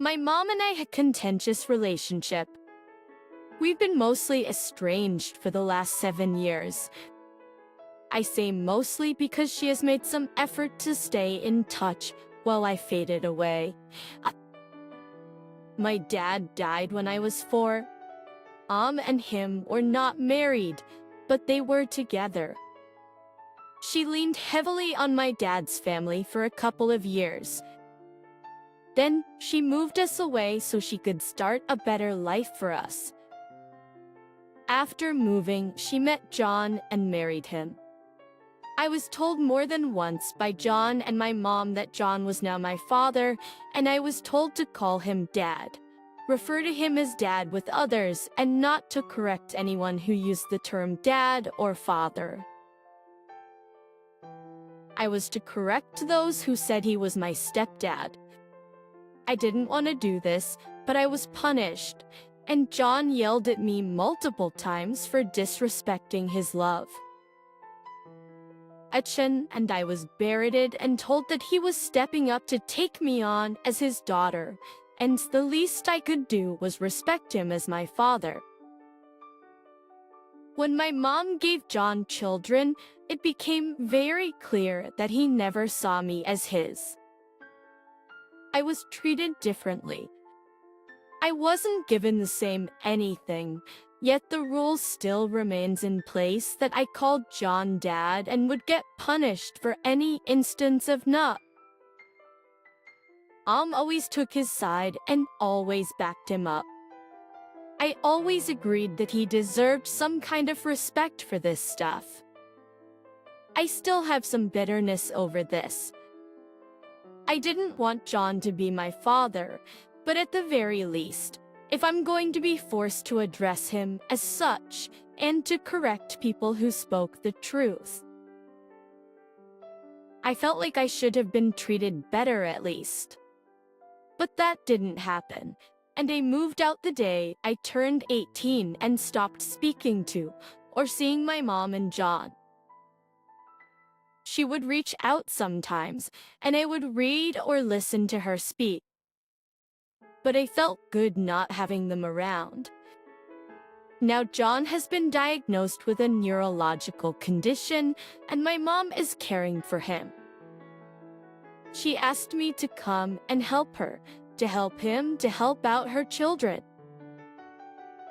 My mom and I had a contentious relationship. We've been mostly estranged for the last 7 years. I say mostly because she has made some effort to stay in touch while I faded away. My dad died when I was 4. And him were not married, but they were together. She leaned heavily on my dad's family for a couple of years. Then she moved us away so she could start a better life for us. After moving, she met John and married him. I was told more than once by John and my mom that John was now my father, and I was told to call him Dad. Refer to him as Dad with others, and not to correct anyone who used the term Dad or Father. I was to correct those who said he was my stepdad. I didn't want to do this, but I was punished, and John yelled at me multiple times for disrespecting his love. And I was berated and told that he was stepping up to take me on as his daughter, and the least I could do was respect him as my father. When my mom gave John children, it became very clear that he never saw me as his. I was treated differently. I wasn't given the same anything, yet the rule still remains in place that I called John Dad and would get punished for any instance of not. Always took his side and always backed him up. I always agreed that he deserved some kind of respect for this stuff. I still have some bitterness over this. I didn't want John to be my father, but at the very least, if I'm going to be forced to address him as such and to correct people who spoke the truth, I felt like I should have been treated better at least. But that didn't happen, and I moved out the day I turned 18 and stopped speaking to or seeing my mom and John. She would reach out sometimes, and I would read or listen to her speak. But I felt good not having them around. Now John has been diagnosed with a neurological condition, and my mom is caring for him. She asked me to come and help her, to help him, to help out her children.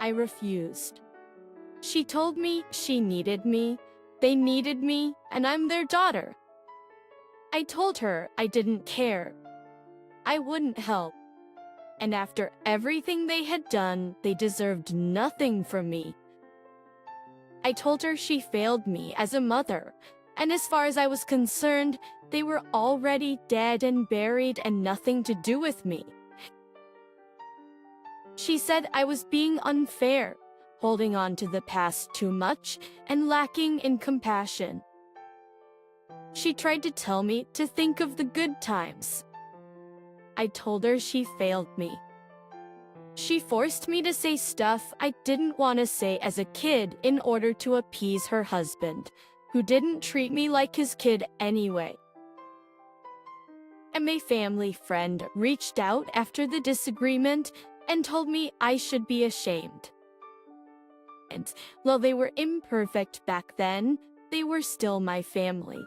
I refused. She told me she needed me, they needed me, and I'm their daughter. I told her I didn't care. I wouldn't help. And after everything they had done, they deserved nothing from me. I told her she failed me as a mother, and as far as I was concerned, they were already dead and buried and nothing to do with me. She said I was being unfair, holding on to the past too much, and lacking in compassion. She tried to tell me to think of the good times. I told her she failed me. She forced me to say stuff I didn't want to say as a kid in order to appease her husband, who didn't treat me like his kid anyway. And my family friend reached out after the disagreement and told me I should be ashamed. And while they were imperfect back then, they were still my family.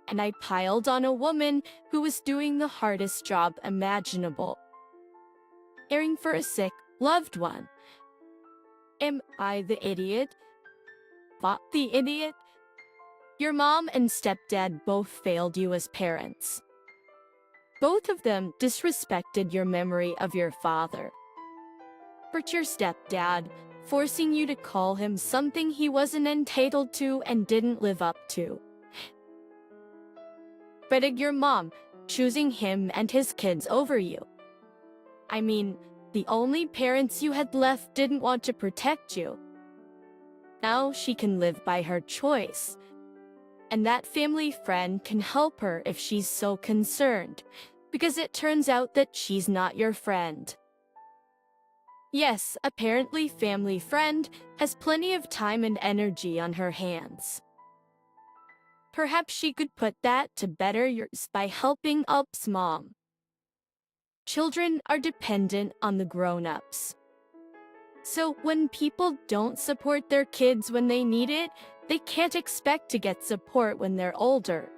And I piled on a woman who was doing the hardest job imaginable, caring for a sick, loved one. Am I the idiot? Not the idiot? Your mom and stepdad both failed you as parents. Both of them disrespected your memory of your father. Hurt your stepdad, forcing you to call him something he wasn't entitled to and didn't live up to. Fretted your mom, choosing him and his kids over you. I mean, the only parents you had left didn't want to protect you. Now she can live by her choice. And that family friend can help her if she's so concerned, because it turns out that she's not your friend. Yes, apparently family friend has plenty of time and energy on her hands. Perhaps she could put that to better use by helping Up's mom. Children are dependent on the grown-ups. So when people don't support their kids when they need it, they can't expect to get support when they're older.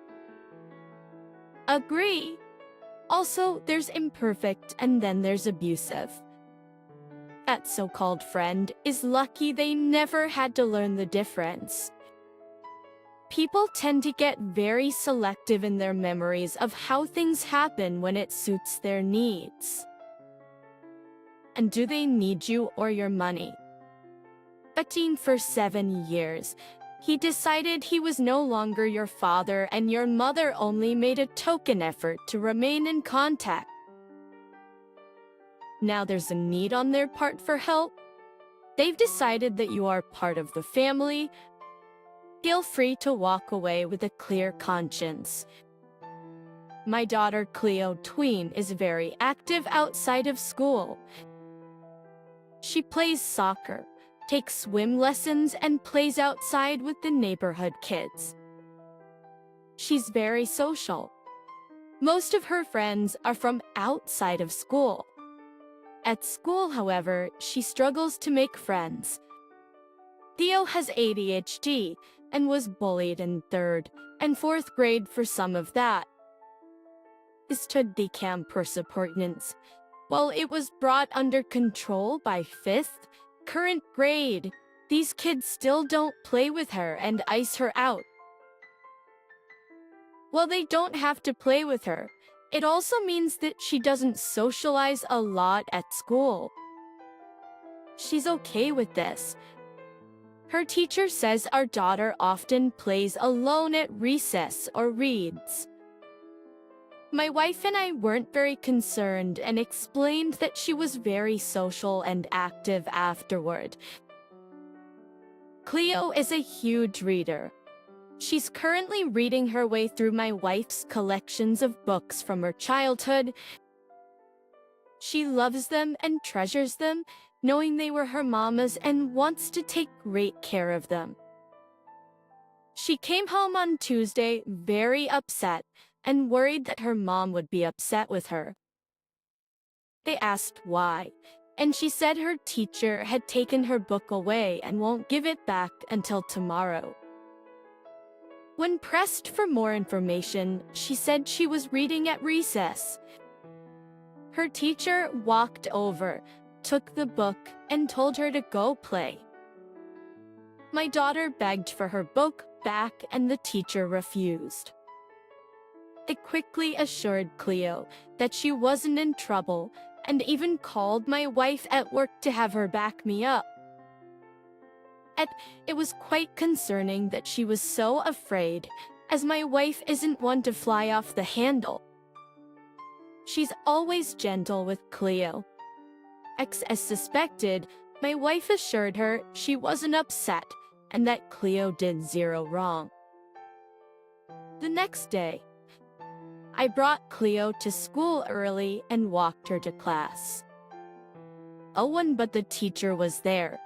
Agree. Also, there's imperfect and then there's abusive. That so-called friend is lucky they never had to learn the difference. People tend to get very selective in their memories of how things happen when it suits their needs. And do they need you or your money? Acting for 7 years, he decided he was no longer your father and your mother only made a token effort to remain in contact. Now there's a need on their part for help. They've decided that you are part of the family. Feel free to walk away with a clear conscience. My daughter Cleo tween is very active outside of school. She plays soccer, takes swim lessons, and plays outside with the neighborhood kids. She's very social. Most of her friends are from outside of school. At school, however, she struggles to make friends. Theo has ADHD and was bullied in 3rd and 4th grade for some of that. Stood the camp supportance. While it was brought under control by 5th, current grade, these kids still don't play with her and ice her out. While they don't have to play with her, it also means that she doesn't socialize a lot at school. She's okay with this. Her teacher says our daughter often plays alone at recess or reads. My wife and I weren't very concerned and explained that she was very social and active afterward. Cleo is a huge reader. She's currently reading her way through my wife's collections of books from her childhood. She loves them and treasures them, knowing they were her mama's, and wants to take great care of them. She came home on Tuesday very upset and worried that her mom would be upset with her. They asked why, and she said her teacher had taken her book away and won't give it back until tomorrow. When pressed for more information, she said she was reading at recess. Her teacher walked over, took the book, and told her to go play. My daughter begged for her book back and the teacher refused. I quickly assured Cleo that she wasn't in trouble and even called my wife at work to have her back me up. It was quite concerning that she was so afraid, as my wife isn't one to fly off the handle. She's always gentle with Cleo. As suspected, my wife assured her she wasn't upset and that Cleo did zero wrong. The next day, I brought Cleo to school early and walked her to class. But the teacher was there.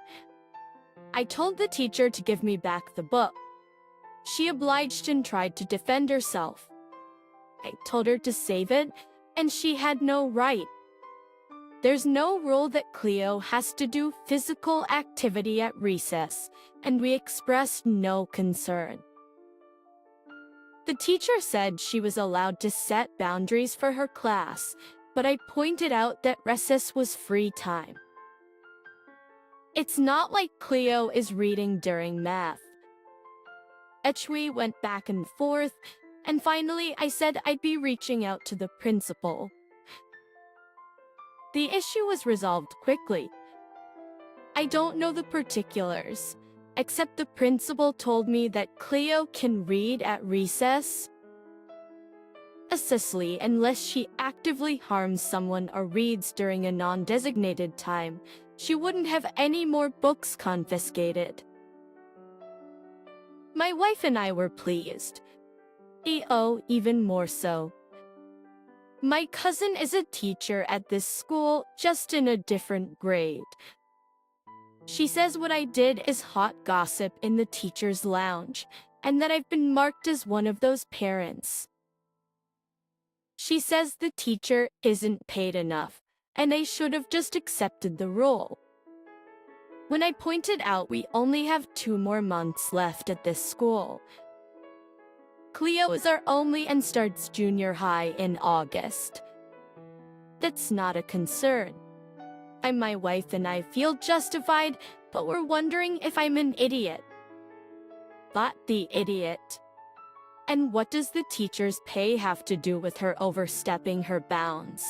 I told the teacher to give me back the book. She obliged and tried to defend herself. I told her to save it, and she had no right. There's no rule that Cleo has to do physical activity at recess, and we expressed no concern. The teacher said she was allowed to set boundaries for her class, but I pointed out that recess was free time. It's not like Cleo is reading during math. We went back and forth, and finally I said I'd be reaching out to the principal. The issue was resolved quickly. I don't know the particulars, except the principal told me that Cleo can read at recess. Especially unless she actively harms someone or reads during a non-designated time, she wouldn't have any more books confiscated. My wife and I were pleased. Even more so. My cousin is a teacher at this school, just in a different grade. She says what I did is hot gossip in the teacher's lounge, and that I've been marked as one of those parents. She says the teacher isn't paid enough, and I should have just accepted the role. When I pointed out we only have 2 more months left at this school. Cleo is our only and starts junior high in August. That's not a concern. My wife and I feel justified, but we're wondering if I'm an idiot. But the idiot. And what does the teacher's pay have to do with her overstepping her bounds?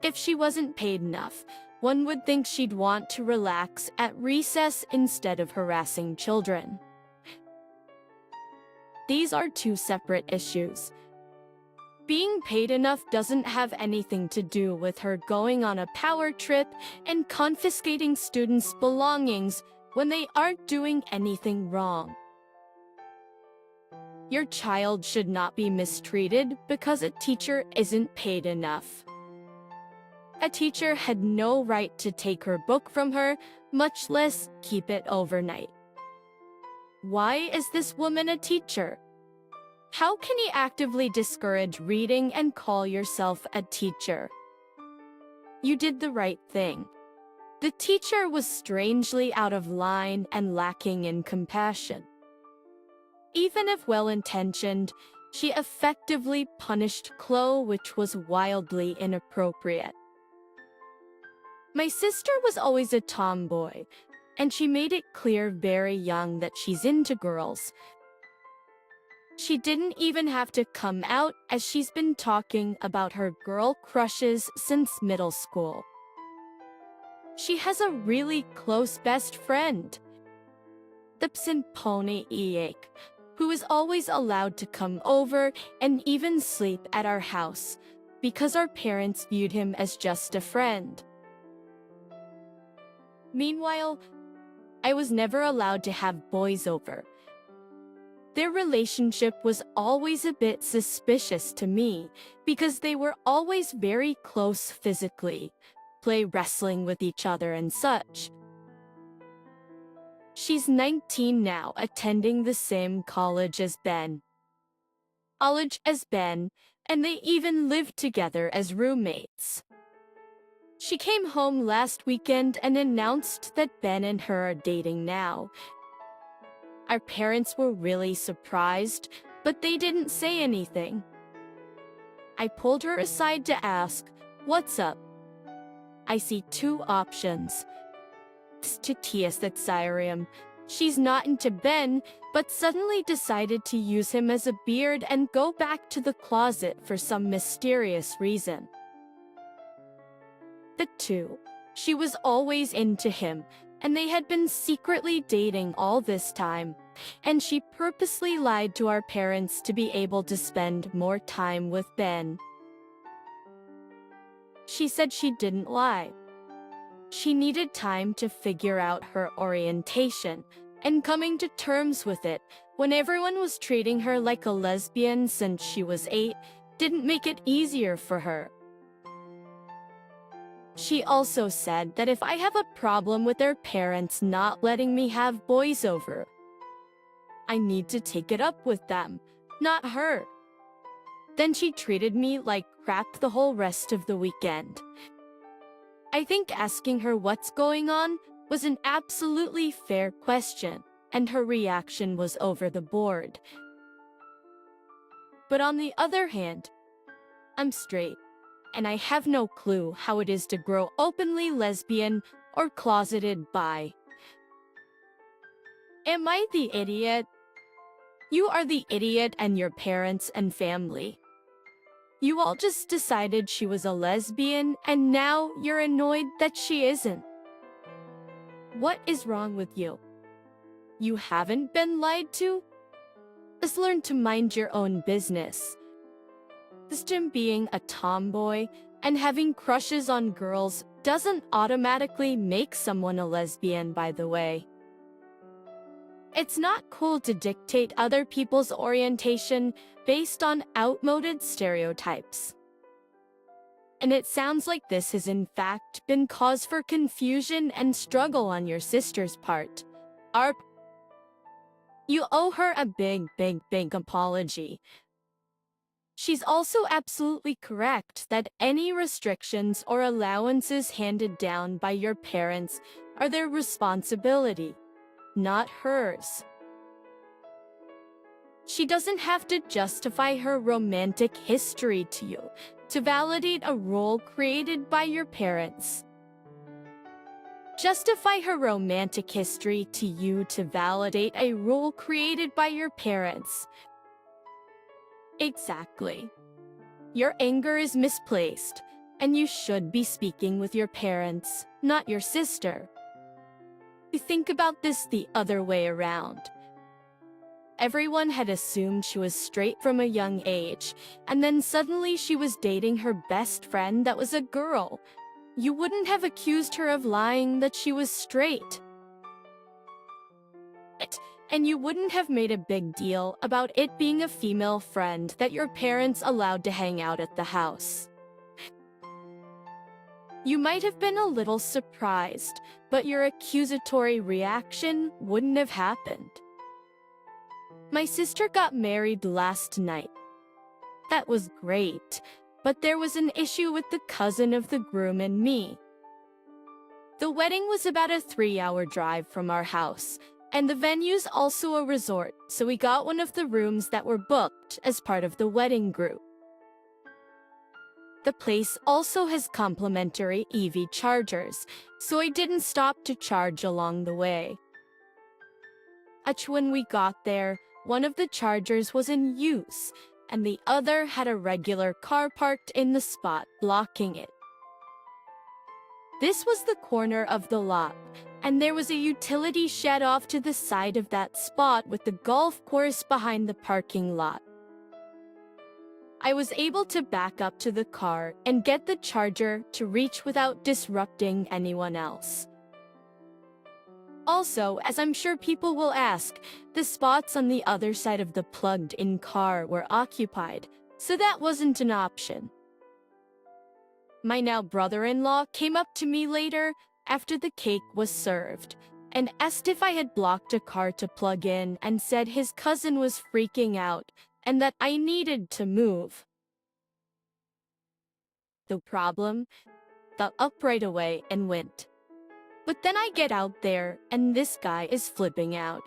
If she wasn't paid enough, one would think she'd want to relax at recess instead of harassing children. These are 2 separate issues. Being paid enough doesn't have anything to do with her going on a power trip and confiscating students' belongings when they aren't doing anything wrong. Your child should not be mistreated because a teacher isn't paid enough. A teacher had no right to take her book from her, much less keep it overnight. Why is this woman a teacher? How can you actively discourage reading and call yourself a teacher? You did the right thing. The teacher was strangely out of line and lacking in compassion. Even if well-intentioned, she effectively punished Chloe, which was wildly inappropriate. My sister was always a tomboy, and she made it clear very young that she's into girls. She didn't even have to come out, as she's been talking about her girl crushes since middle school. She has a really close best friend, the Pony Eek, who is always allowed to come over and even sleep at our house, because our parents viewed him as just a friend. Meanwhile, I was never allowed to have boys over. Their relationship was always a bit suspicious to me, because they were always very close physically, play wrestling with each other and such. She's 19 now, attending the same college as Ben. And they even lived together as roommates. She came home last weekend and announced that Ben and her are dating now. Our parents were really surprised, but they didn't say anything. I pulled her aside to ask, "What's up?" I see 2 options. She's not into Ben, but suddenly decided to use him as a beard and go back to the closet for some mysterious reason. The 2, she was always into him, and they had been secretly dating all this time, and she purposely lied to our parents to be able to spend more time with Ben. She said she didn't lie. She needed time to figure out her orientation and coming to terms with it when everyone was treating her like a lesbian since she was 8 didn't make it easier for her. She also said that if I have a problem with their parents not letting me have boys over, I need to take it up with them, not her. Then she treated me like crap the whole rest of the weekend. I think asking her what's going on was an absolutely fair question, and her reaction was over the board. But on the other hand, I'm straight, and I have no clue how it is to grow openly lesbian or closeted bi. Am I the idiot? You are the idiot, and your parents and family. You all just decided she was a lesbian, and now you're annoyed that she isn't. What is wrong with you? You haven't been lied to? Just learn to mind your own business. Just being a tomboy and having crushes on girls doesn't automatically make someone a lesbian, by the way. It's not cool to dictate other people's orientation based on outmoded stereotypes. And it sounds like this has in fact been cause for confusion and struggle on your sister's part. You owe her a big apology. She's also absolutely correct that any restrictions or allowances handed down by your parents are their responsibility, not hers. She doesn't have to justify her romantic history to you to validate a role created by your parents. Justify her romantic history to you to validate a role created by your parents. Exactly. Your anger is misplaced, and you should be speaking with your parents, not your sister. Think about this the other way around. Everyone had assumed she was straight from a young age, and then suddenly she was dating her best friend that was a girl. You wouldn't have accused her of lying that she was straight. And you wouldn't have made a big deal about it being a female friend that your parents allowed to hang out at the house. You might have been a little surprised, but your accusatory reaction wouldn't have happened. My sister got married last night. That was great, but there was an issue with the cousin of the groom and me. The wedding was about a 3-hour drive from our house, and the venue's also a resort, so we got one of the rooms that were booked as part of the wedding group. The place also has complimentary EV chargers, so I didn't stop to charge along the way. When we got there, one of the chargers was in use, and the other had a regular car parked in the spot blocking it. This was the corner of the lot, and there was a utility shed off to the side of that spot with the golf course behind the parking lot. I was able to back up to the car and get the charger to reach without disrupting anyone else. Also, as I'm sure people will ask, the spots on the other side of the plugged-in car were occupied, so that wasn't an option. My now brother-in-law came up to me later after the cake was served and asked if I had blocked a car to plug in and said his cousin was freaking out and that I needed to move. The problem? Got up right away and went. But then I get out there and this guy is flipping out.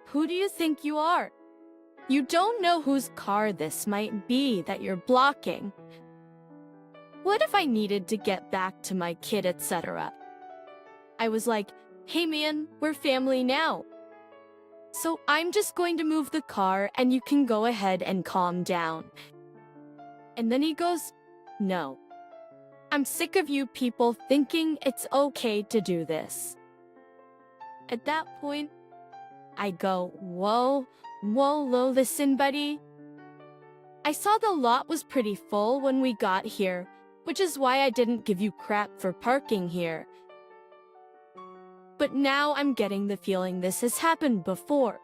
Who do you think you are? You don't know whose car this might be that you're blocking. What if I needed to get back to my kid, etc.? I was like, hey man, we're family now. So I'm just going to move the car and you can go ahead and calm down. And then he goes, no. I'm sick of you people thinking it's okay to do this. At that point, I go, whoa, listen, buddy. I saw the lot was pretty full when we got here, which is why I didn't give you crap for parking here. But now I'm getting the feeling this has happened before.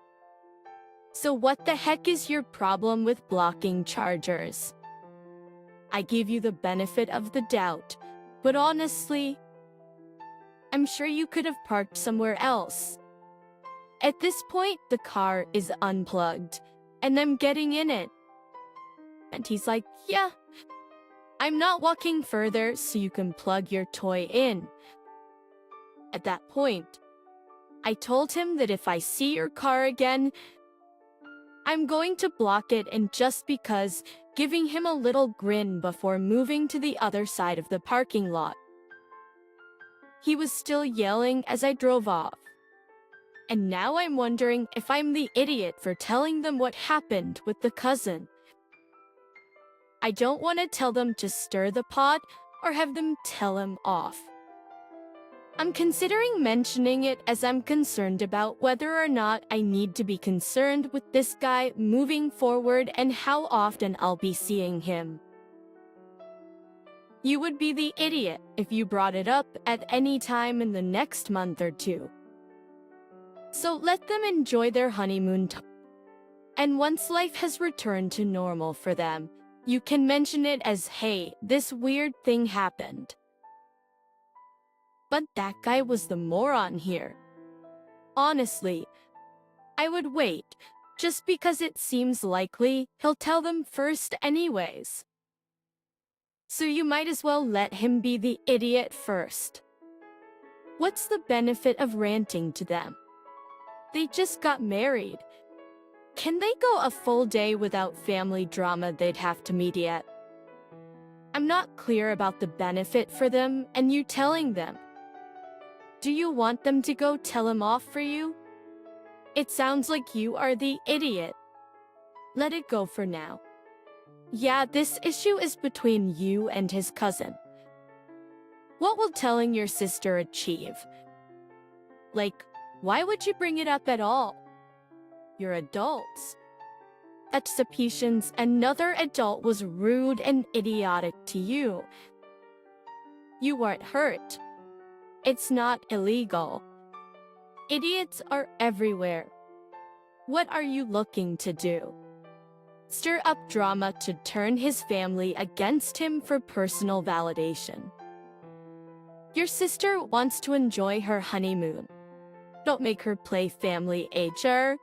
So what the heck is your problem with blocking chargers? I give you the benefit of the doubt, but honestly, I'm sure you could have parked somewhere else. At this point, the car is unplugged, and I'm getting in it. And he's like, yeah, I'm not walking further so you can plug your toy in. At that point, I told him that if I see your car again, I'm going to block it, and just because, giving him a little grin before moving to the other side of the parking lot. He was still yelling as I drove off. And now I'm wondering if I'm the idiot for telling them what happened with the cousin. I don't want to tell them to stir the pot or have them tell him off. I'm considering mentioning it as I'm concerned about whether or not I need to be concerned with this guy moving forward and how often I'll be seeing him. You would be the idiot if you brought it up at any time in the next month or two. So let them enjoy their honeymoon time. And once life has returned to normal for them, you can mention it as, hey, this weird thing happened. But that guy was the moron here. Honestly, I would wait, Just because it seems likely, he'll tell them first anyways. So you might as well let him be the idiot first. What's the benefit of ranting to them? They just got married. Can they go a full day without family drama they'd have to meet yet? I'm not clear about the benefit for them and you telling them. Do you want them to go tell him off for you? It sounds like you are the idiot. Let it go for now. Yeah, this issue is between you and his cousin. What will telling your sister achieve? Like, why would you bring it up at all? You're adults. At Supetians, another adult was rude and idiotic to you. You weren't hurt. It's not illegal. Idiots are everywhere. What are you looking to do? Stir up drama to turn his family against him for personal validation. Your sister wants to enjoy her honeymoon. Don't make her play family HR.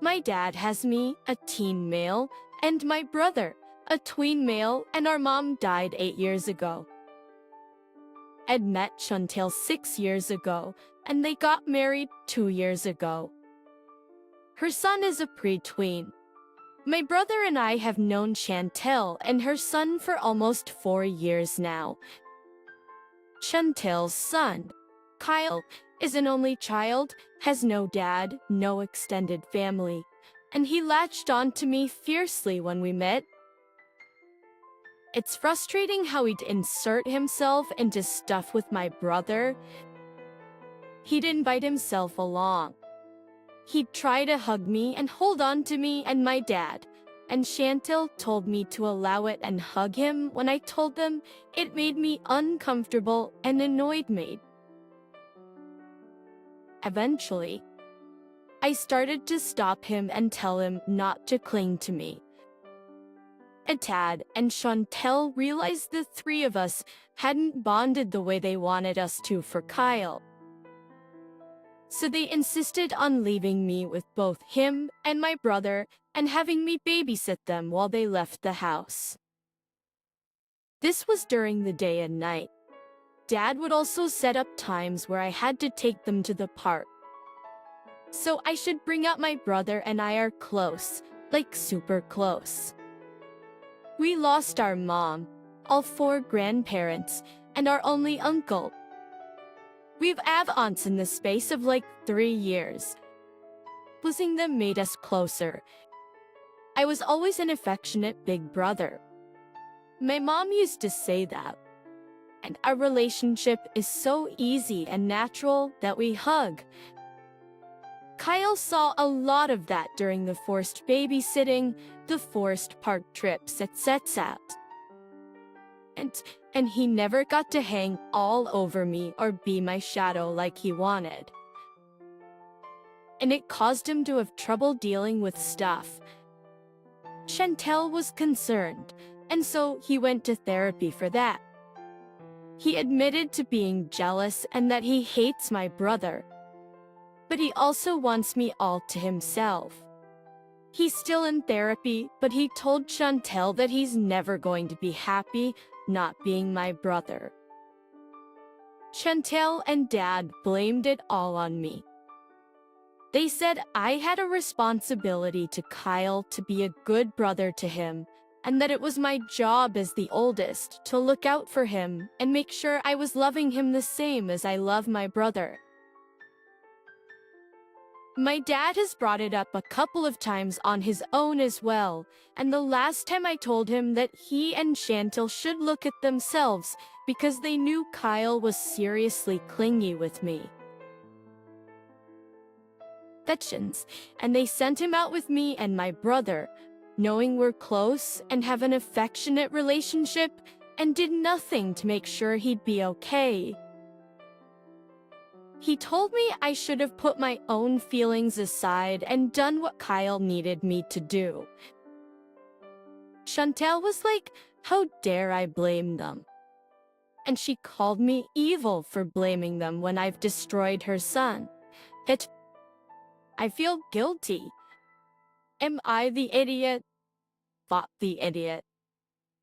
My dad has me, a teen male, and my brother, a tween male, and our mom died 8 years ago. Ed met Chantel 6 years ago, and they got married 2 years ago. Her son is a pre-tween. My brother and I have known Chantel and her son for almost 4 years now. Chantel's son, Kyle, is an only child, has no dad, no extended family, and he latched on to me fiercely when we met. It's frustrating how he'd insert himself into stuff with my brother. He'd invite himself along. He'd try to hug me and hold on to me and my dad, and Chantel told me to allow it and hug him when I told them it made me uncomfortable and annoyed me. Eventually, I started to stop him and tell him not to cling to me. Tad and Chantel realized the three of us hadn't bonded the way they wanted us to for Kyle. So they insisted on leaving me with both him and my brother and having me babysit them while they left the house. This was during the day and night. Dad would also set up times where I had to take them to the park. So I should bring up my brother and I are close, like super close. We lost our mom, all 4 grandparents, and our only uncle. We've had aunts in the space of like 3 years. Losing them made us closer. I was always an affectionate big brother. My mom used to say that. And our relationship is so easy and natural that we hug. Kyle saw a lot of that during the forced babysitting, the forced park trips, etc. And he never got to hang all over me or be my shadow like he wanted. And it caused him to have trouble dealing with stuff. Chantel was concerned, and so he went to therapy for that. He admitted to being jealous and that he hates my brother. But he also wants me all to himself. He's still in therapy, but he told Chantel that he's never going to be happy not being my brother. Chantel and Dad blamed it all on me. They said I had a responsibility to Kyle to be a good brother to him, and that it was my job as the oldest to look out for him and make sure I was loving him the same as I love my brother. My dad has brought it up a couple of times on his own as well, and the last time I told him that he and Chantel should look at themselves because they knew Kyle was seriously clingy with me. And they sent him out with me and my brother, knowing we're close and have an affectionate relationship, and did nothing to make sure he'd be okay. He told me I should have put my own feelings aside and done what Kyle needed me to do. Chantel was like, how dare I blame them? And she called me evil for blaming them when I've destroyed her son. I feel guilty, Am I the idiot? Thought the idiot.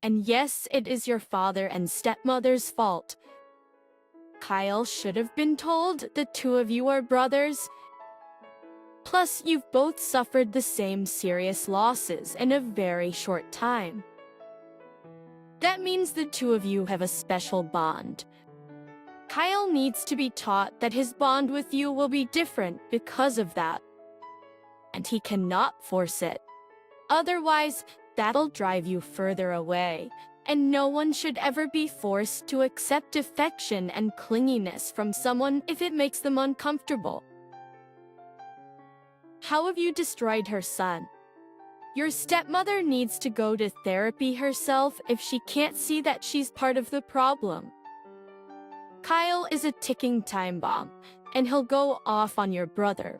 And yes, it is your father and stepmother's fault. Kyle should have been told the two of you are brothers. Plus, you've both suffered the same serious losses in a very short time. That means the two of you have a special bond. Kyle needs to be taught that his bond with you will be different because of that. And he cannot force it. Otherwise, that'll drive you further away. And no one should ever be forced to accept affection and clinginess from someone if it makes them uncomfortable. How have you destroyed her son? Your stepmother needs to go to therapy herself if she can't see that she's part of the problem. Kyle is a ticking time bomb, and he'll go off on your brother.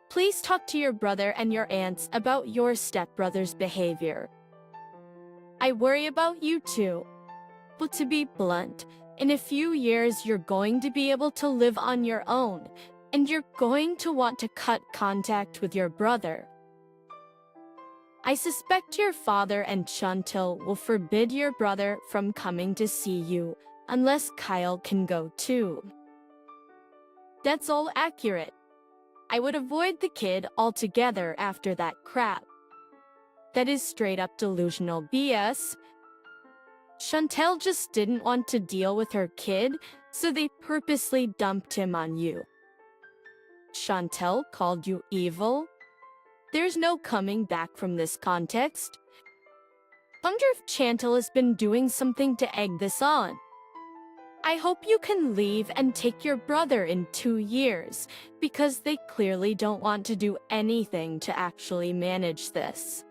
Please talk to your brother and your aunts about your stepbrother's behavior. I worry about you too. But to be blunt, in a few years you're going to be able to live on your own, and you're going to want to cut contact with your brother. I suspect your father and Chantal will forbid your brother from coming to see you, unless Kyle can go too. That's all accurate. I would avoid the kid altogether after that crap. That is straight up delusional BS. Chantal just didn't want to deal with her kid, so they purposely dumped him on you. Chantal called you evil? There's no coming back from this context. Wonder if Chantal has been doing something to egg this on. I hope you can leave and take your brother in 2 years, because they clearly don't want to do anything to actually manage this.